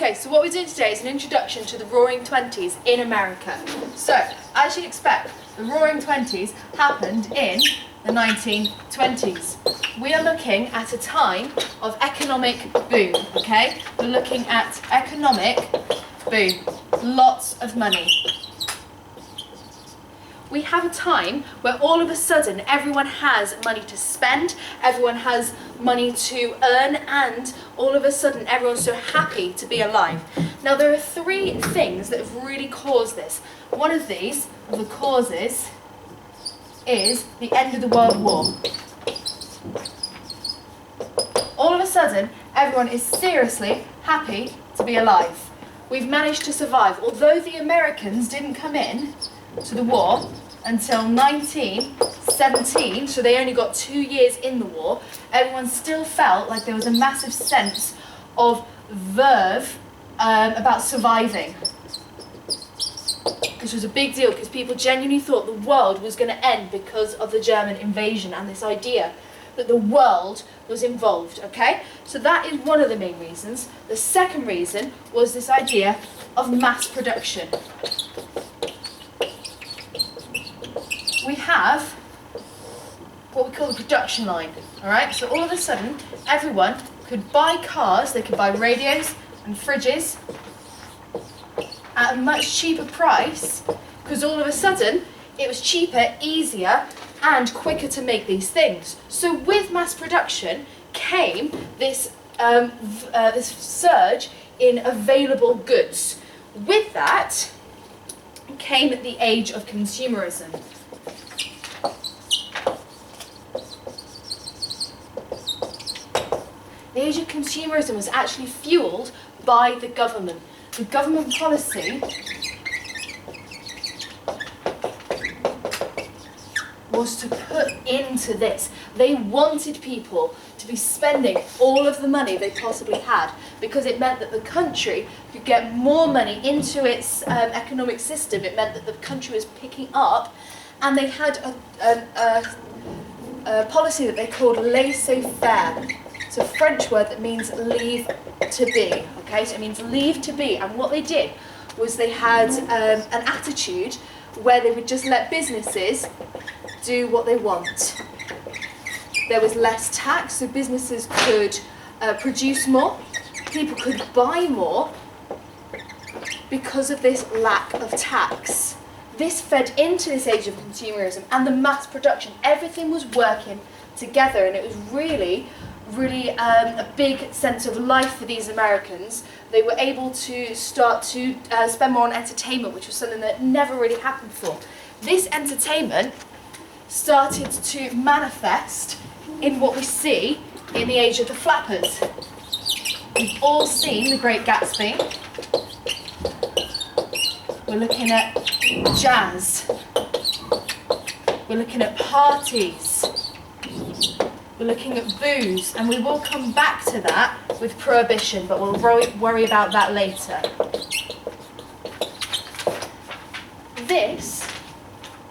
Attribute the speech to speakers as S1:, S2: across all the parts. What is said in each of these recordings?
S1: Okay, so what we're doing today is an introduction to the Roaring Twenties in America. So, as you'd expect, the Roaring Twenties happened in the 1920s. We are looking at a time of economic boom, okay? We're looking at economic boom. Lots of money. We have a time where all of a sudden everyone has money to spend, everyone has money to earn, and all of a sudden everyone's so happy to be alive. Now there are three things that have really caused this. One of these, the causes, is the end of the World War. All of a sudden everyone is seriously happy to be alive. We've managed to survive. Although the Americans didn't come in to the war until 1917, so they only got 2 years in the war, everyone still felt like there was a massive sense of verve about surviving. This was a big deal because people genuinely thought the world was going to end because of the German invasion and this idea that the world was involved, okay? So that is one of the main reasons. The second reason was this idea of mass production. We have what we call the production line, all right? So all of a sudden, everyone could buy cars, they could buy radios and fridges at a much cheaper price, because all of a sudden, it was cheaper, easier, and quicker to make these things. So with mass production came this surge in available goods. With that came the age of consumerism. The age of consumerism was actually fueled by the government. The government policy was to put into this. They wanted people to be spending all of the money they possibly had because it meant that the country could get more money into its economic system. It meant that the country was picking up, and they had a policy that they called laissez-faire. It's a French word that means leave to be, okay? So it means leave to be. And what they did was they had an attitude where they would just let businesses do what they want. There was less tax, so businesses could produce more. People could buy more because of this lack of tax. This fed into this age of consumerism and the mass production. Everything was working together, and it was really a big sense of life for these Americans. They were able to start to spend more on entertainment, which was something that never really happened before. This entertainment started to manifest in what we see in the age of the flappers. We've all seen The Great Gatsby. We're looking at jazz. We're looking at parties. We're looking at booze, and we will come back to that with prohibition, but we'll worry about that later. This,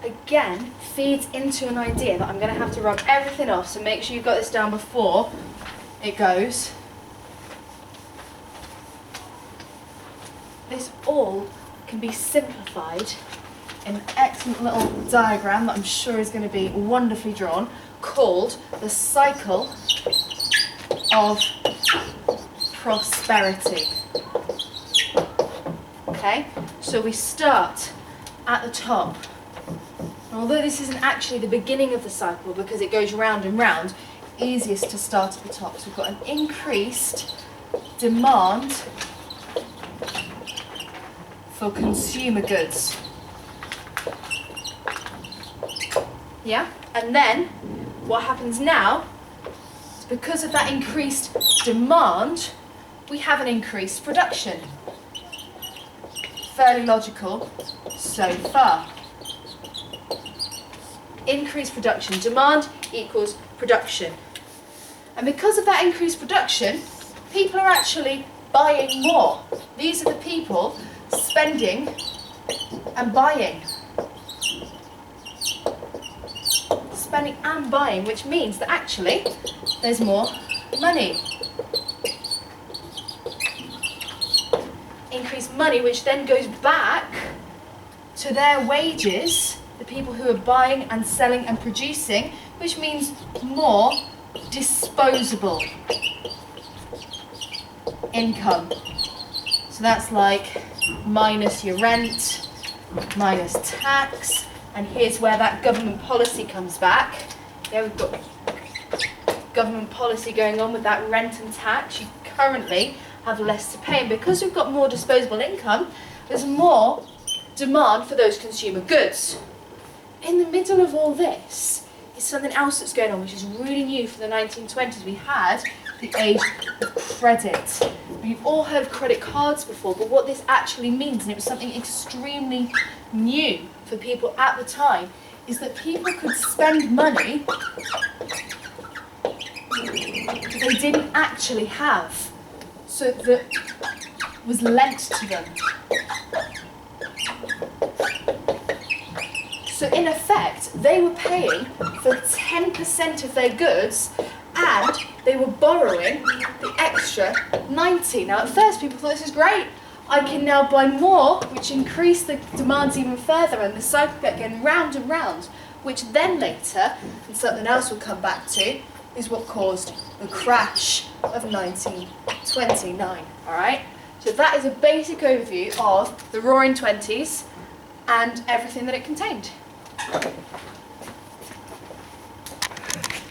S1: again, feeds into an idea that I'm going to have to rub everything off, so make sure you've got this down before it goes. This all can be simplified in an excellent little diagram that I'm sure is going to be wonderfully drawn, called the cycle of prosperity. Okay, so we start at the top. Although this isn't actually the beginning of the cycle because it goes round and round, easiest to start at the top. So we've got an increased demand for consumer goods. Yeah? And then what happens now is because of that increased demand, we have an increased production. Fairly logical so far. Increased production. Demand equals production. And because of that increased production, people are actually buying more. These are the people spending and buying. Spending and buying, which means that actually there's more money. increased money, which then goes back to their wages, the people who are buying and selling and producing, which means more disposable income. So that's like minus your rent, minus tax, and here's where that government policy comes back. Yeah, we've got government policy going on with that rent and tax. You currently have less to pay, and because we've got more disposable income, there's more demand for those consumer goods. In the middle of all this is something else that's going on, which is really new for the 1920s. We had the age of credit. We've all heard of credit cards before, but what this actually means, and it was something extremely new for people at the time, is that people could spend money that they didn't actually have, so that was lent to them. So in effect, they were paying for 10% of their goods, and they were borrowing the extra 90. Now at first people thought, this is great, I can now buy more, which increased the demands even further, and the cycle kept going round and round, which then later, and something else we'll come back to, is what caused the crash of 1929, all right? So that is a basic overview of the Roaring Twenties and everything that it contained.